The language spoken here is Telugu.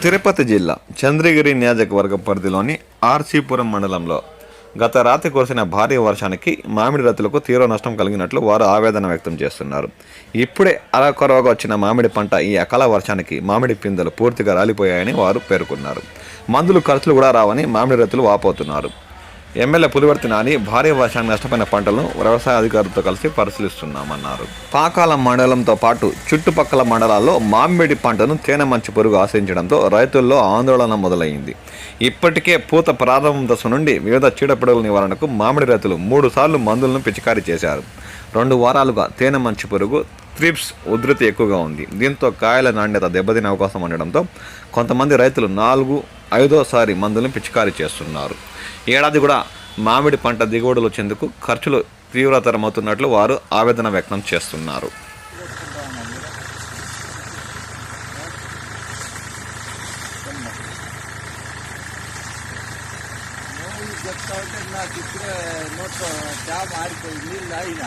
తిరుపతి జిల్లా చంద్రగిరి నియోజకవర్గ పరిధిలోని ఆర్సీపురం మండలంలో గత రాత్రి కురిసిన భారీ వర్షానికి మామిడి రైతులకు తీవ్ర నష్టం కలిగినట్లు వారు ఆవేదన వ్యక్తం చేస్తున్నారు. ఇప్పుడే అరకొరవగా వచ్చిన మామిడి పంట ఈ అకాల వర్షానికి మామిడి పిందెలు పూర్తిగా రాలిపోయాయని వారు పేర్కొన్నారు. మందులు ఖర్చులు కూడా రావని మామిడి రైతులు వాపోతున్నారు. ఎమ్మెల్యే పులివర్తి నాని భారీ వర్షానికి నష్టపోయిన పంటలను వ్యవసాయ అధికారులతో కలిసి పరిశీలిస్తున్నామన్నారు. పాకాల మండలంతో పాటు చుట్టుపక్కల మండలాల్లో మామిడి పంటను తేనె మంచి పురుగు ఆశించడంతో రైతుల్లో ఆందోళన మొదలైంది. ఇప్పటికే పూత ప్రారంభం దశ నుండి వివిధ చీడపిడుగుల నివారణకు మామిడి రైతులు 3 సార్లు మందులను పిచికారీ చేశారు. 2 వారాలుగా తేనె మంచి పురుగు త్రిప్స్ ఉధృతి ఎక్కువగా ఉంది. దీంతో కాయల నాణ్యత దెబ్బతినే అవకాశం ఉండడంతో కొంతమంది రైతులు 4-5వ మందులను పిచికారీ చేస్తున్నారు. ఏడాది కూడా మామిడి పంట దిగుబడులు వచ్చేందుకు ఖర్చులు తీవ్రతరమవుతున్నట్లు వారు ఆవేదన వ్యక్తం చేస్తున్నారు. నాకు ఇప్పుడే నోట్లో జామ ఆడిపోయి నీళ్ళు తాగిన